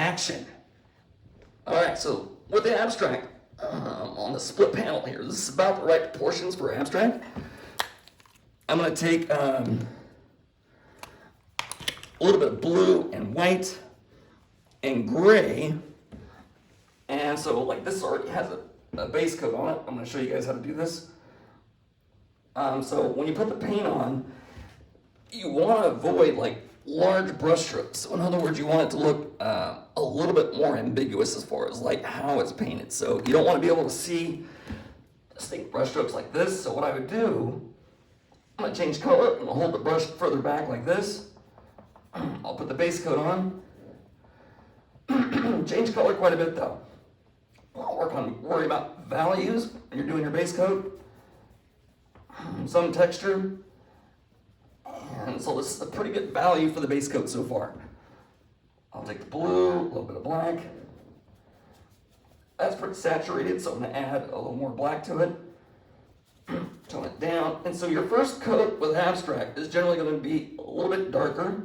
action. All right, so with the abstract, on the split panel here, this is about the right proportions for abstract. I'm gonna take a little bit of blue and white and gray. And so like this already has a base coat on it. I'm gonna show you guys how to do this. So when you put the paint on, you wanna avoid like large brush strokes. So in other words, you want it to look a little bit more ambiguous as far as like how it's painted. So you don't wanna be able to see distinct brush strokes like this. So what I would do, I'm gonna change color. I'm gonna hold the brush further back like this. I'll put the base coat on. Change color quite a bit though. I'll worry about values when you're doing your base coat. Some texture. And so this is a pretty good value for the base coat so far. I'll take the blue, a little bit of black. That's pretty saturated, so I'm gonna add a little more black to it. Tone it down. And so your first coat with abstract is generally gonna be a little bit darker.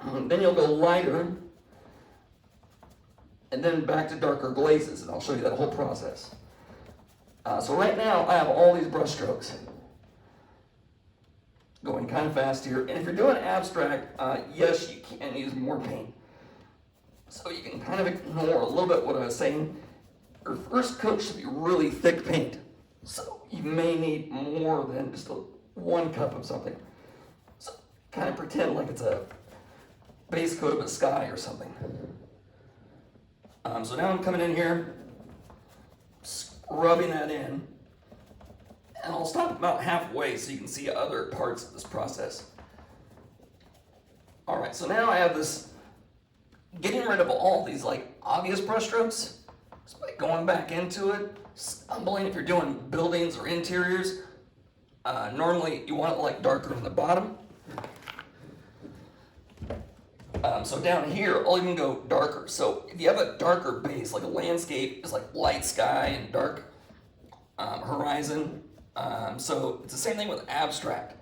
Then you'll go lighter. And then back to darker glazes, and I'll show you that whole process. So right now, I have all these brush strokes going kind of fast here. And if you're doing abstract, yes, you can use more paint. So you can kind of ignore a little bit what I was saying. Your first coat should be really thick paint. So you may need more than just 1 cup of something. So kind of pretend like it's a base coat of a sky or something. So now I'm coming in here, scrubbing that in, and I'll stop about halfway so you can see other parts of this process. All right, so now I have this, getting rid of all these like obvious brush strokes, just by going back into it, stumbling if you're doing buildings or interiors. Normally you want it like darker on the bottom. So down here, I'll even go darker. So if you have a darker base, like a landscape is like light sky and dark horizon. So it's the same thing with abstract.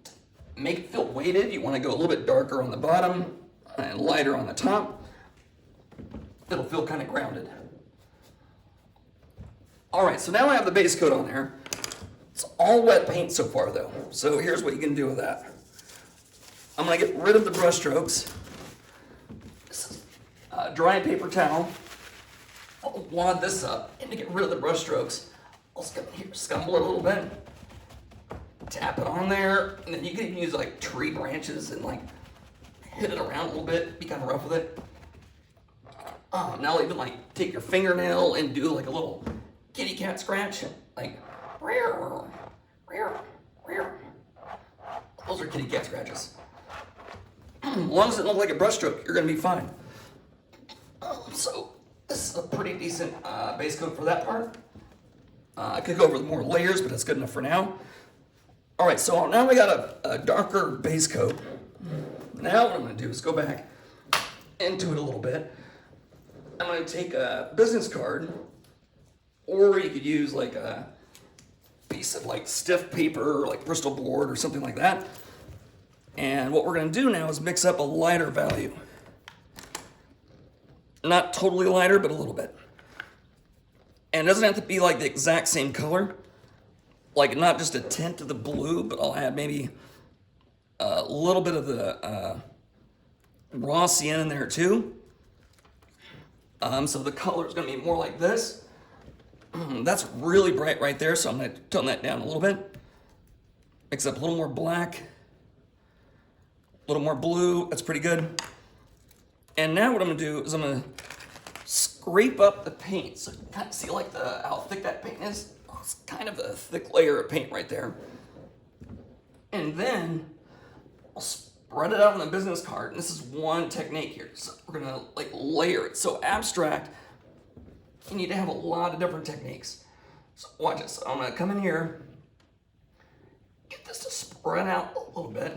To make it feel weighted, you want to go a little bit darker on the bottom and lighter on the top. It'll feel kind of grounded. All right, so now I have the base coat on there. It's all wet paint so far though. So here's what you can do with that. I'm gonna get rid of the brush strokes. This is a dry paper towel. I'll wad this up, and to get rid of the brush strokes, I'll scumble it a little bit, tap it on there, and then you can even use like tree branches and like hit it around a little bit, be kind of rough with it. Now even like take your fingernail and do like a little kitty cat scratch, like those are kitty cat scratches. As long as it looks like a brush stroke, you're gonna be fine. So this is a pretty decent base coat for that part. I could go over more layers, but it's good enough for now. All right, so now we got a darker base coat. Now what I'm gonna do is go back into it a little bit. I'm gonna take a business card, or you could use like a piece of like stiff paper, or like Bristol board or something like that. And what we're gonna do now is mix up a lighter value. Not totally lighter, but a little bit. And it doesn't have to be like the exact same color. Like not just a tint of the blue, but I'll add maybe a little bit of the raw cyan in there too. So the color is gonna be more like this. That's really bright right there, so I'm gonna tone that down a little bit. Mix up a little more black, a little more blue, that's pretty good. And now what I'm gonna do is I'm gonna scrape up the paint. So you can kind of see like how thick that paint is. It's kind of a thick layer of paint right there. And then I'll spread it out on the business card. And this is one technique here. So we're gonna like layer it. So abstract, you need to have a lot of different techniques. So watch this. So I'm gonna come in here, get this to spread out a little bit.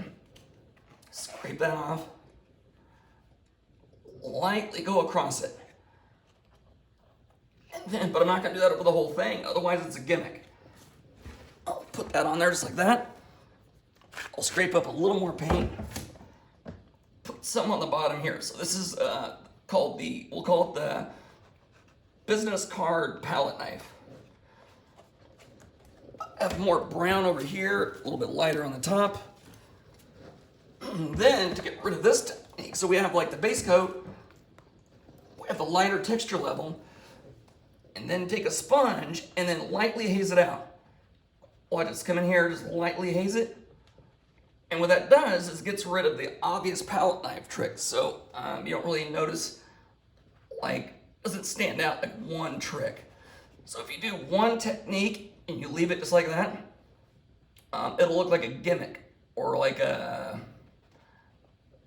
Scrape that off. Lightly go across it. And then, but I'm not gonna do that over the whole thing, otherwise it's a gimmick. I'll put that on there just like that. I'll scrape up a little more paint. Put something on the bottom here. So this is called we'll call it the business card palette knife. I have more brown over here, a little bit lighter on the top. Then to get rid of this technique, so we have like the base coat, we have the lighter texture level, and then take a sponge and then lightly haze it out. Watch, just come in here, just lightly haze it. And what that does is gets rid of the obvious palette knife tricks. So you don't really notice, like, doesn't stand out like one trick. So if you do one technique and you leave it just like that, it'll look like a gimmick or like a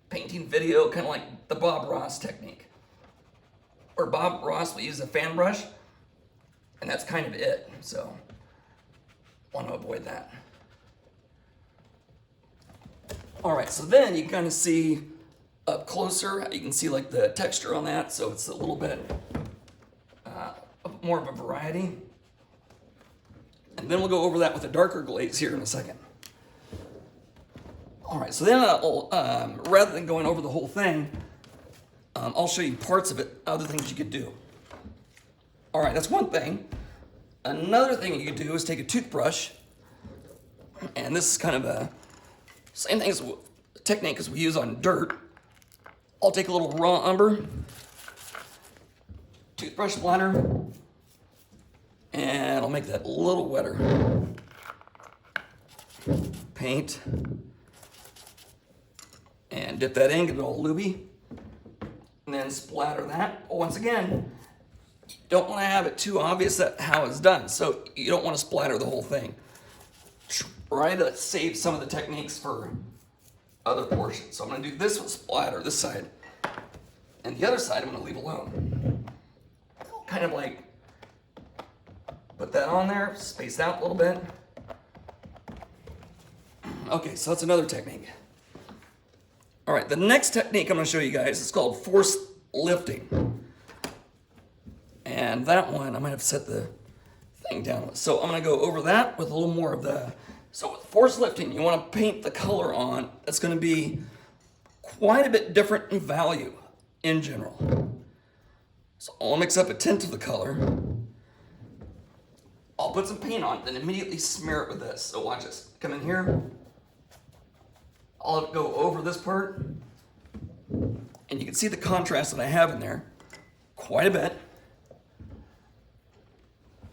painting video, kind of like the Bob Ross technique. Or Bob Ross will use a fan brush, and that's kind of it. So want to avoid that. All right, so then you can kind of see up closer, you can see like the texture on that, so it's a little bit more of a variety. And then we'll go over that with a darker glaze here in a second. All right, so then rather than going over the whole thing, I'll show you parts of it, other things you could do. All right, that's one thing. Another thing you could do is take a toothbrush, and this is kind of a same thing as technique as we use on dirt. I'll take a little raw umber, toothbrush liner, and I'll make that a little wetter. Paint, and dip that in, get it all looby, and then splatter that. But once again, you don't want to have it too obvious that how it's done, so you don't want to splatter the whole thing. Try to save some of the techniques for other portions. So I'm going to do this with splatter, this side, and the other side I'm going to leave alone. Kind of like put that on there, space out a little bit. Okay, so that's another technique. All right, the next technique I'm going to show you guys is called force lifting. And that one, I might have set the thing down. So I'm going to go over that with a little more of the... So with force lifting, you want to paint the color on that's going to be quite a bit different in value in general. So I'll mix up a tint of the color. I'll put some paint on, then immediately smear it with this. So watch this. Come in here. I'll go over this part. And you can see the contrast that I have in there quite a bit.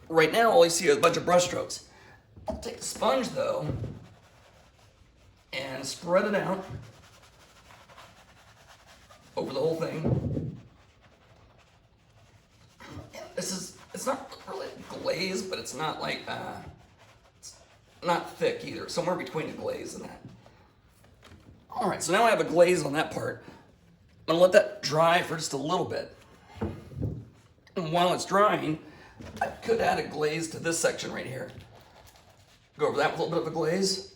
Right now, all you see are a bunch of brush strokes. I'll take the sponge though and spread it out over the whole thing. It's not really glazed, but it's not like, it's not thick either. Somewhere between a glaze and that. All right, so now I have a glaze on that part. I'm gonna let that dry for just a little bit. And while it's drying, I could add a glaze to this section right here. Go over that with a little bit of a glaze.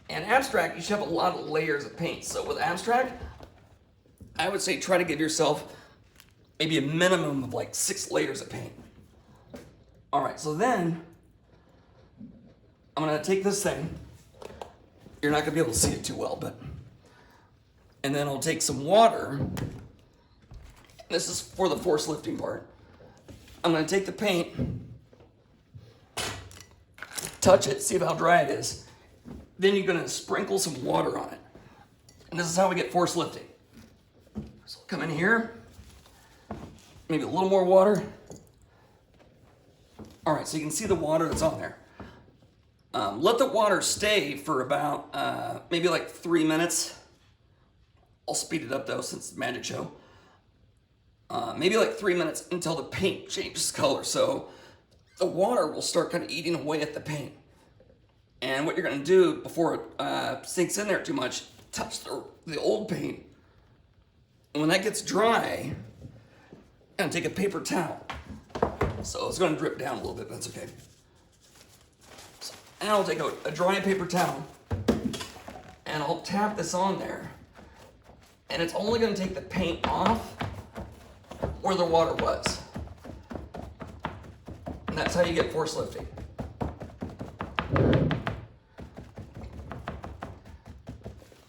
And abstract, you should have a lot of layers of paint. So with abstract, I would say try to give yourself maybe a minimum of like 6 layers of paint. All right, so then I'm gonna take this thing. You're not gonna be able to see it too well, but, and then I'll take some water. This is for the force lifting part. I'm gonna take the paint, touch it, see how dry it is. Then you're gonna sprinkle some water on it. And this is how we get force lifting. So come in here, maybe a little more water. All right, so you can see the water that's on there. Let the water stay for about maybe like 3 minutes. I'll speed it up though since it's a magic show. Maybe like 3 minutes until the paint changes color. So the water will start kind of eating away at the paint. And what you're gonna do before it sinks in there too much, touch the old paint. And when that gets dry, I'm gonna take a paper towel. So it's gonna drip down a little bit, but that's okay. So, and I'll take a dry paper towel and I'll tap this on there. And it's only gonna take the paint off where the water was. And that's how you get force lifting.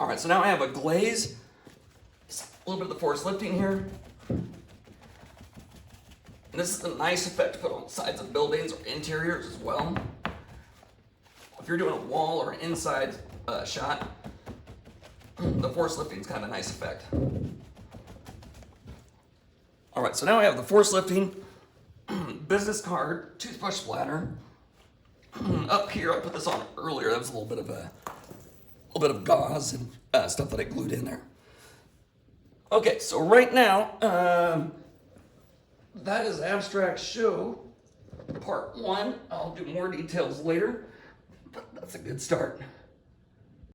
All right, so now I have a glaze A little bit of the force lifting here. And this is a nice effect to put on sides of buildings or interiors as well. If you're doing a wall or an inside shot, the force lifting is kind of a nice effect. All right, so now I have the force lifting, business card, toothbrush splatter. Up here, I put this on earlier. That was a little bit of gauze and stuff that I glued in there. Okay, so right now, that is Abstract Show Part 1. I'll do more details later, but that's a good start.